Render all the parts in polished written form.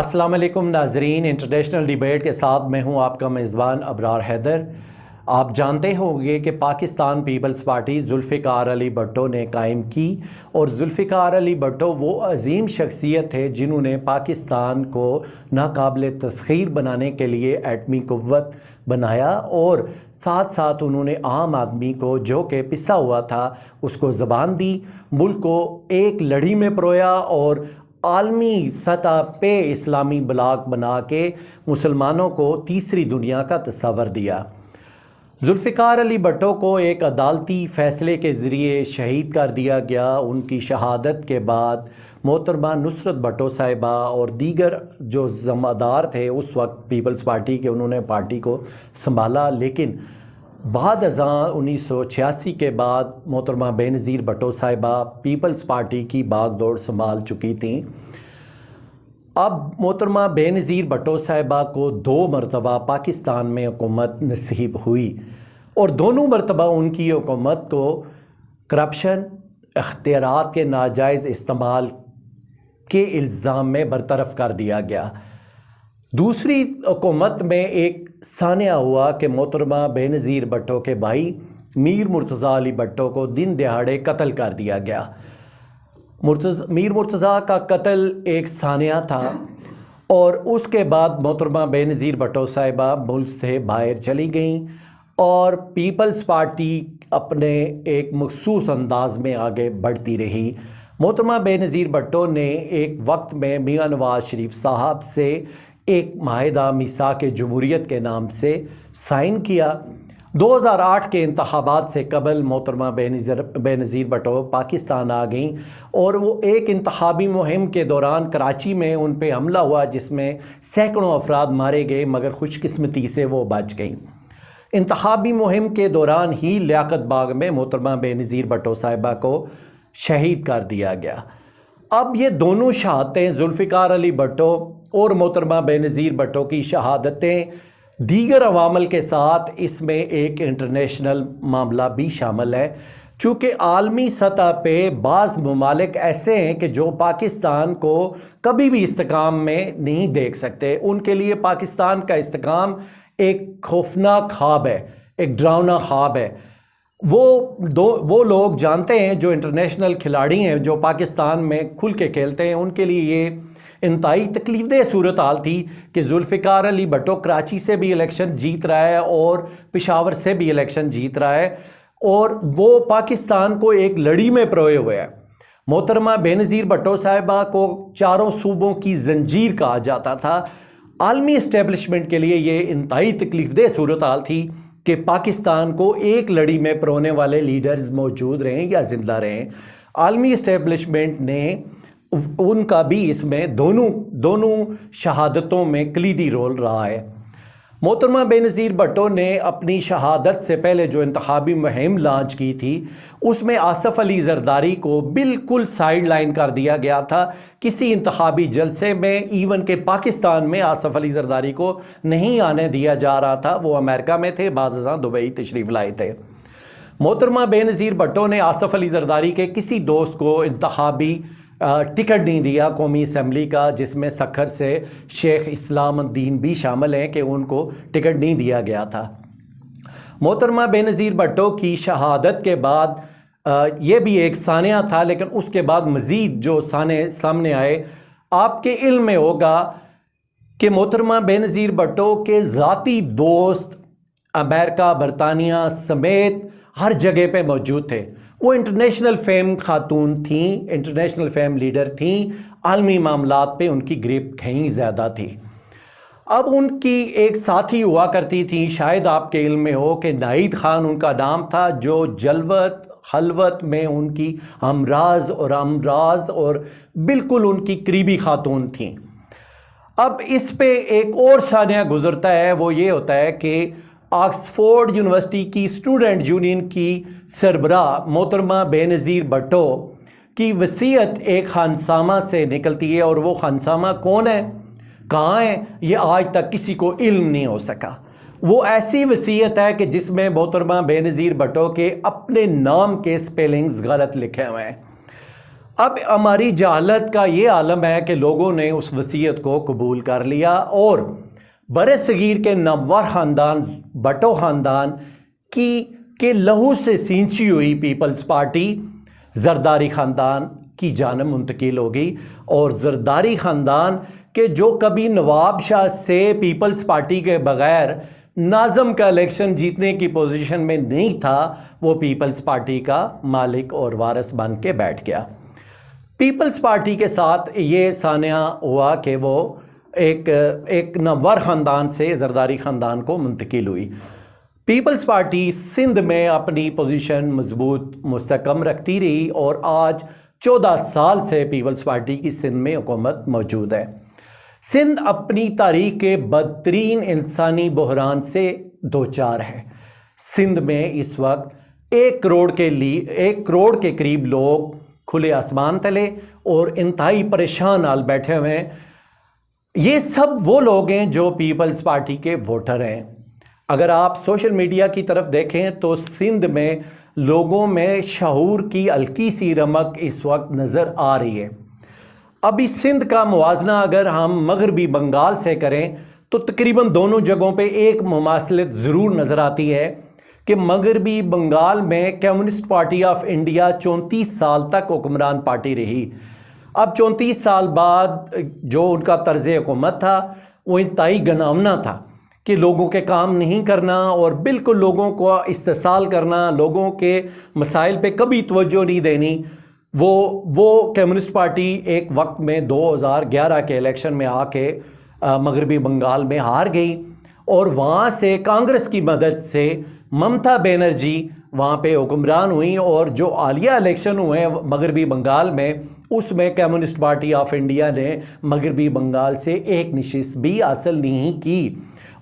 अस्सलाम वालेकुम नाजरीन, इंटरनेशनल डिबेट के साथ मैं हूं आपका मेज़बान अबरार हैदर। आप जानते होंगे कि पाकिस्तान पीपल्स पार्टी जुल्फ़िकार अली भुट्टो ने कायम की और जुल्फ़िकार अली भुट्टो वो अजीम शख्सियत थे जिन्होंने पाकिस्तान को नाकाबिल तस्ख़ीर बनाने के लिए एटमी क़ुव्वत बनाया और साथ साथ उन्होंने आम आदमी को जो कि पिसा हुआ था उसको ज़बान दी, मुल्क को एक लड़ी में परोया और आलमी सतह पे इस्लामी ब्लॉक बना के मुसलमानों को तीसरी दुनिया का तस्वर दिया। जुल्फ़िकार अली भुट्टो को एक अदालती फ़ैसले के ज़रिए शहीद कर दिया गया। उनकी शहादत के बाद मोहतरमा नुसरत भुट्टो साहिबा और दीगर जो ज़िम्मेदार थे उस वक्त पीपल्स पार्टी के, उन्होंने पार्टी को संभाला, लेकिन बाद अज़ां 1986 के बाद मोहतरमा बेनज़ीर भुट्टो साहिबा पीपल्स पार्टी की बागडोर संभाल चुकी थी। अब मोहतरमा बेनज़ीर भुट्टो साहिबा को 2 मरतबा पाकिस्तान में हुकूमत नसीब हुई और दोनों मरतबा उनकी हुकूमत को करप्शन, इख्तियारात के नाजायज़ इस्तेमाल के इल्ज़ाम में बरतरफ कर दिया गया। दूसरी हुकूमत में एक सानिया हुआ कि मोहतरमा बेनज़ीर भुट्टो के भाई मीर मुर्तज़ा अली भुट्टो को दिन दहाड़े कत्ल कर दिया गया। मीर मुर्तज़ा का कत्ल एक सानिया था और उसके बाद मोहतरमा बेनज़ीर भुट्टो साहिबा मुल्क से बाहर चली गईं और पीपल्स पार्टी अपने एक मखसूस अंदाज में आगे बढ़ती रही। मोहतरमा बेनज़ीर भुट्टो ने एक वक्त में मियां नवाज शरीफ साहब से एक माहिदा मीसाक जमहूरियत के नाम से साइन किया। 2008 के इंतखाबात से कबल मोहतरमा बेनज़ीर भुट्टो पाकिस्तान आ गई और वो एक इंतखाबी मुहिम के दौरान कराची में उन पे हमला हुआ जिसमें सैकड़ों अफराद मारे गए, मगर खुशकिस्मती से वो बच गई। इंतखाबी मुहिम के दौरान ही लियाकत बाग में मोहतरमा बेनज़ीर भुट्टो साहिबा को शहीद कर दिया गया। अब ये दोनों शहादतें, जुल्फ़िकार अली भुट्टो और मोहतरमा बेनज़ीर भुट्टो की शहादतें, दीगर अवामल के साथ इसमें एक इंटरनेशनल मामला भी शामिल है। चूँकि आलमी सतह पे बाज़ ममालिक ऐसे हैं कि जो पाकिस्तान को कभी भी इस्तेकाम में नहीं देख सकते। उनके लिए पाकिस्तान का इस्तेकाम एक खौफनाक ख्वाब है, एक डरावना ख्वाब है। वो लोग जानते हैं, जो इंटरनेशनल खिलाड़ी हैं जो पाकिस्तान में खुल के खेलते हैं, उनके लिए ये इंतहाई तकलीफ़देह सूरत हाल थी कि जुल्फ़िकार अली भुट्टो कराची से भी इलेक्शन जीत रहा है और पेशावर से भी इलेक्शन जीत रहा है और वो पाकिस्तान को एक लड़ी में परोए हुए है। मोहतरमा बेनज़ीर भुट्टो साहिबा को चारों सूबों की जंजीर कहा जाता था। आलमी इस्टेब्लिशमेंट के लिए ये इंतहाई तकलीफ़देह सूरत हाल थी कि पाकिस्तान को एक लड़ी में परोने वाले लीडर्स मौजूद रहें या ज़िंदा रहें। आलमी इस्टेब्लिशमेंट ने उनका भी इसमें दोनों शहादतों में कलीदी रोल रहा है। मोहतरमा बेनज़ीर भुट्टो ने अपनी शहादत से पहले जो इंतखाबी मुहिम लॉन्च की थी उसमें आसफ़ अली ज़रदारी को बिल्कुल साइड लाइन कर दिया गया था। किसी इंतखाबी जलसे में इवन के पाकिस्तान में आसफ़ अली ज़रदारी को नहीं आने दिया जा रहा था। वो अमेरिका में थे, बाद अज़ां दुबई तशरीफ़ लाए थे। मोहतरमा बेनज़ीर भुट्टो ने आसफ़ अली ज़रदारी के किसी दोस्त को इंतखाबी टिकट नहीं दिया कौमी असम्बली का, जिसमें सखर से शेख इस्लामुद्दीन भी शामिल हैं कि उनको टिकट नहीं दिया गया था। मोहतरमा बेनज़ीर भुट्टो की शहादत के बाद ये भी एक सानिया था, लेकिन उसके बाद मज़ीद जो सामने आए, आपके इल्म में होगा कि मोहतरमा बेनज़ीर भुट्टो के ज़ाती दोस्त अमेरिका, बरतानिया समेत हर जगह पे मौजूद थे। वो इंटरनेशनल फेम खातून थी, इंटरनेशनल फेम लीडर थी, आलमी मामलात पे उनकी ग्रिप कहीं ज़्यादा थी। अब उनकी एक साथी हुआ करती थी, शायद आपके इल्म में हो कि नाहिद खान उनका नाम था, जो जलवत खलवत में उनकी हमराज और बिल्कुल उनकी करीबी खातून थी। अब इस पे एक और सानिया गुजरता है, वो ये होता है कि ऑक्सफोर्ड यूनिवर्सिटी की स्टूडेंट यूनियन की सरबरा मोहतरमा बेनज़ीर भुट्टो की वसीयत एक खानसामा से निकलती है और वो खानसामा कौन है, कहाँ है, ये आज तक किसी को इल्म नहीं हो सका। वो ऐसी वसीयत है कि जिसमें मोहतरमा बेनज़ीर भुट्टो के अपने नाम के स्पेलिंग्स गलत लिखे हुए हैं। अब हमारी जहालत का ये आलम है कि लोगों ने उस वसीयत को कबूल कर लिया और बरे सगीर के नामवर ख़ानदान भट्टो ख़ानदान के लहू से सींची हुई पीपल्स पार्टी जरदारी ख़ानदान की जानब मुंतकिल हो गई। और जरदारी ख़ानदान के जो कभी नवाब शाह से पीपल्स पार्टी के बग़ैर नाज़म का इलेक्शन जीतने की पोजीशन में नहीं था, वो पीपल्स पार्टी का मालिक और वारिस बन के बैठ गया। पीपल्स पार्टी के साथ ये सानिया हुआ कि वो एक नामवर ख़ानदान से जरदारी ख़ानदान को मुंतकिल हुई। पीपल्स पार्टी सिंध में अपनी पोजीशन मजबूत मुस्तकम रखती रही और आज 14 साल से पीपल्स पार्टी की सिंध में हुकूमत मौजूद है। सिंध अपनी तारीख के बदतरीन इंसानी बहरान से दो चार है। सिंध में इस वक्त 1 करोड़ के करीब लोग खुले आसमान तले और इंतहाई परेशान हाल बैठे हुए हैं। ये सब वो लोग हैं जो पीपल्स पार्टी के वोटर हैं। अगर आप सोशल मीडिया की तरफ देखें तो सिंध में लोगों में शऊर की हल्की सी रमक इस वक्त नज़र आ रही है। अभी सिंध का मुवाजना अगर हम मगरबी बंगाल से करें तो तकरीबन दोनों जगहों पे एक मुमासलत ज़रूर नज़र आती है कि मगरबी बंगाल में कम्युनिस्ट पार्टी ऑफ इंडिया 34 साल तक हुक्मरान पार्टी रही। अब 34 साल बाद जो उनका तर्ज हुकूमत था वो इंतहाई घिनौना था कि लोगों के काम नहीं करना और बिल्कुल लोगों को इस्तेसाल करना, लोगों के मसाइल पे कभी तवज्जो नहीं देनी। वो कम्युनिस्ट पार्टी एक वक्त में 2011 के इलेक्शन में आके मगरबी बंगाल में हार गई और वहाँ से कांग्रेस की मदद से ममता बनर्जी वहाँ पे हुक्मरान हुई और जो आलिया इलेक्शन हुए मगरबी बंगाल में उसमें कम्युनिस्ट पार्टी ऑफ इंडिया ने मगरबी बंगाल से एक नशिस्त भी हासिल नहीं की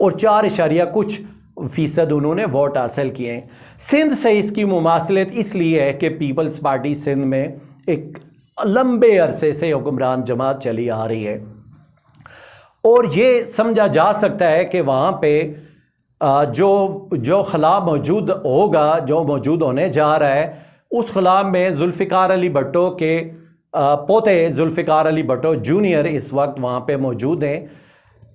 और 4.कुछ% उन्होंने वोट हासिल किए हैं। सिंध से इसकी मुमासलत इसलिए है कि पीपल्स पार्टी सिंध में एक लंबे अरसे से हुक्मरान जमात चली आ रही है और ये समझा जा सकता है कि वहाँ पे जो खला मौजूद होगा, जो मौजूद होने जा रहा है, उस खला में जुल्फ़िकार अली भट्टो के पोते जुल्फ़िकार अली भट्टो जूनियर इस वक्त वहाँ पे मौजूद हैं।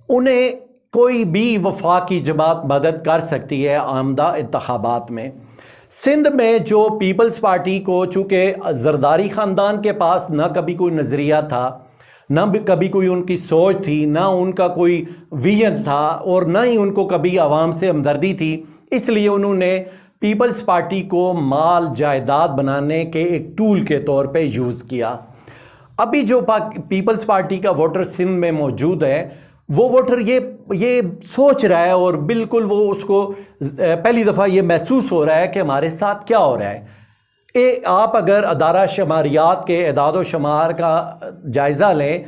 उन्हें कोई भी वफाकी जमात मदद कर सकती है आमदा इंतखाबात में। सिंध में जो पीपल्स पार्टी को चूँकि जरदारी ख़ानदान के पास ना कभी कोई नज़रिया था, ना कभी कोई उनकी सोच थी, ना उनका कोई विजन था और ना ही उनको कभी आवाम से हमदर्दी थी, इसलिए उन्होंने पीपल्स पार्टी को माल जायदाद बनाने के एक टूल के तौर पे यूज़ किया। अभी जो पीपल्स पार्टी का वोटर सिंध में मौजूद है वो वोटर ये सोच रहा है और बिल्कुल वो उसको पहली दफ़ा ये महसूस हो रहा है कि हमारे साथ क्या हो रहा है। आप अगर अदारा शुमारियात के एदाद शुमार का जायज़ा लें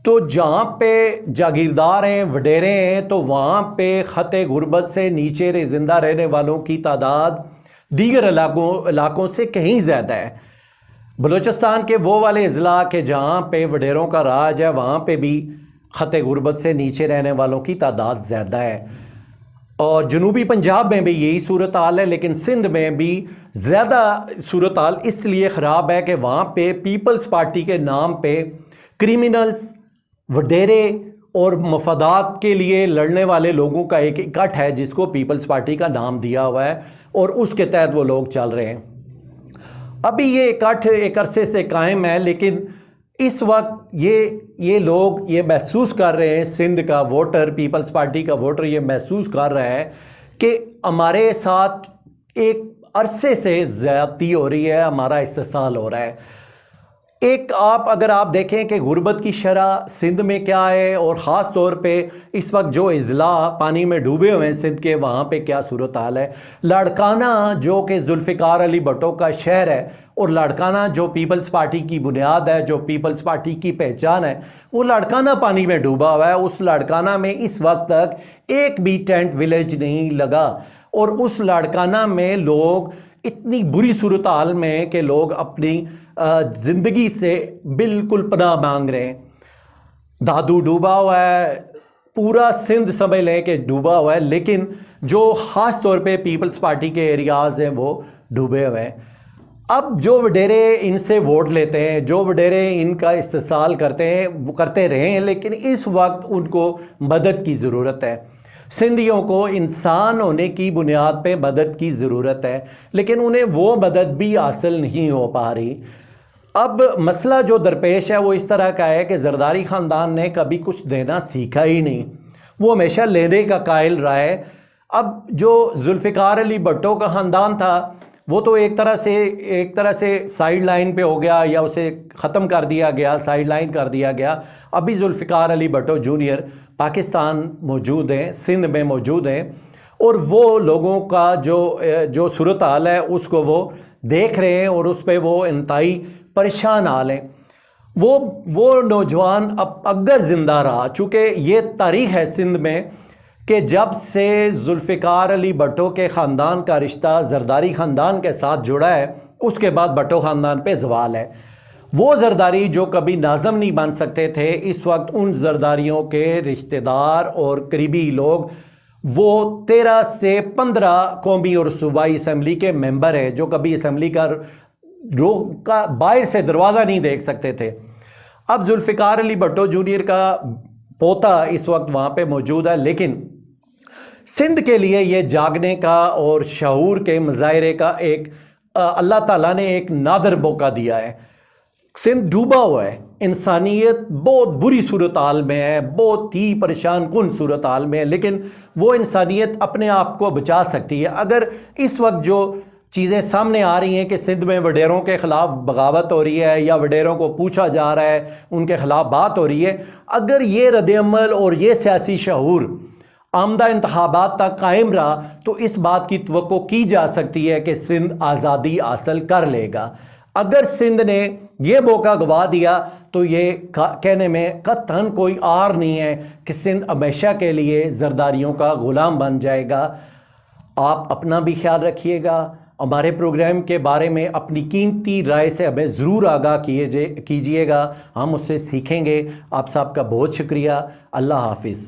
तो जहाँ पे जागीरदार हैं, वडेरे हैं, तो वहाँ पे ख़त गुरबत से नीचे ज़िंदा रहने वालों की तादाद दीगर इलाकों से कहीं ज़्यादा है। बलूचिस्तान के वो वाले अज़ला के जहाँ पे वडेरों का राज है वहाँ पे भी ख़त गुरबत से नीचे रहने वालों की तादाद ज़्यादा है और जनूबी पंजाब में भी यही सूरत हाल है, लेकिन सिंध में भी ज़्यादा सूरत हाल इसलिए ख़राब है कि वहाँ पे पीपल्स पार्टी के नाम पे क्रिमिनल्स, वडेरे और मफादात के लिए लड़ने वाले लोगों का एक इकट्ठ है जिसको पीपल्स पार्टी का नाम दिया हुआ है और उसके तहत वो लोग चल रहे हैं। अभी ये इकट्ठ एक अरसे से कायम है, लेकिन इस वक्त ये लोग ये महसूस कर रहे हैं, सिंध का वोटर, पीपल्स पार्टी का वोटर ये महसूस कर रहा है कि हमारे साथ एक अरसे से ज़्यादती हो रही है, हमारा इस्तेसाल हो रहा है। अगर आप देखें कि गुर्बत की शरह सिंध में क्या है और ख़ास तौर पे इस वक्त जो अज़ला पानी में डूबे हुए हैं सिंध के, वहाँ पे क्या सूरत हाल है। लाड़काना जो कि जुल्फ़िकार अली भट्टो का शहर है और लाड़काना जो पीपल्स पार्टी की बुनियाद है, जो पीपल्स पार्टी की पहचान है, वो लाड़काना पानी में डूबा हुआ है। उस लाड़काना में इस वक्त तक एक भी टेंट विलेज नहीं लगा और उस लाड़काना में लोग इतनी बुरी सूरत हाल में है कि लोग अपनी ज़िंदगी से बिल्कुल पनाह मांग रहे हैं। दादू डूबा हुआ है, पूरा सिंध समझ लें कि डूबा हुआ है, लेकिन जो ख़ास तौर पे पीपल्स पार्टी के एरियाज़ हैं वो डूबे हुए हैं। अब जो वडेरे इनसे वोट लेते हैं, जो वडेरे इनका इस्तेसाल करते हैं, वो करते रहे हैं, लेकिन इस वक्त उनको मदद की ज़रूरत है। सिंधियों को इंसान होने की बुनियाद पे मदद की ज़रूरत है, लेकिन उन्हें वो मदद भी हासिल नहीं हो पा रही। अब मसला जो दरपेश है वो इस तरह का है कि ज़रदारी ख़ानदान ने कभी कुछ देना सीखा ही नहीं, वो हमेशा लेने का कायल रहा है। अब जो जुल्फ़िकार अली भुट्टो का ख़ानदान था वो तो एक तरह से साइड लाइन पे हो गया, या उसे ख़त्म कर दिया गया, साइड लाइन कर दिया गया। अभी जुल्फ़िकार अली भुट्टो जूनियर पाकिस्तान मौजूद हैं, सिंध में मौजूद हैं, और वो लोगों का जो सूरत हाल है उसको वो देख रहे हैं और उस पर वो इंतहाई परेशान हाल हैं। वो नौजवान अब अगर ज़िंदा रहा, चूँकि ये तारीख़ है सिंध में कि जब से जुल्फ़िकार अली भुट्टो के ख़ानदान का रिश्ता ज़रदारी ख़ानदान के साथ जुड़ा है, उसके बाद भुट्टो ख़ानदान पे ज़वाल है। वो ज़रदारी जो कभी नाज़म नहीं बन सकते थे, इस वक्त उन ज़रदारियों के रिश्तेदार और करीबी लोग वो 13 से 15 कौमी और सूबाई असम्बली के मेंबर हैं, जो कभी असम्बली का बाहर से दरवाज़ा नहीं देख सकते थे। अब जुल्फ़िकार अली भुट्टो जूनियर का पोता इस वक्त वहाँ पे मौजूद है, लेकिन सिंध के लिए ये जागने का और शऊर के मुजाहरे का एक अल्लाह ताला ने एक नादर मौका दिया है। सिंध डूबा हुआ है, इंसानियत बहुत बुरी सूरत हाल में है, बहुत ही परेशान कुन सूरत हाल में है, लेकिन वो इंसानियत अपने आप को बचा सकती है। अगर इस वक्त जो चीज़ें सामने आ रही हैं कि सिंध में वडेरों के ख़िलाफ़ बगावत हो रही है या वडेरों को पूछा जा रहा है, उनके ख़िलाफ़ बात हो रही है, अगर ये रद्द-ए-अमल और ये सियासी शऊर आमदा इंतखाबात तक कायम रहा तो इस बात की तवक्को की जा सकती है कि सिंध आज़ादी हासिल कर लेगा। अगर सिंध ने यह मौका गवा दिया तो ये कहने में कतई कोई आर नहीं है कि सिंध हमेशा के लिए ज़रदारियों का ग़ुलाम बन जाएगा। आप अपना भी ख्याल रखिएगा। हमारे प्रोग्राम के बारे में अपनी कीमती राय से हमें ज़रूर आगाह कीजिएगा, हम उससे सीखेंगे। आप सबका बहुत शुक्रिया। अल्लाह हाफिज़।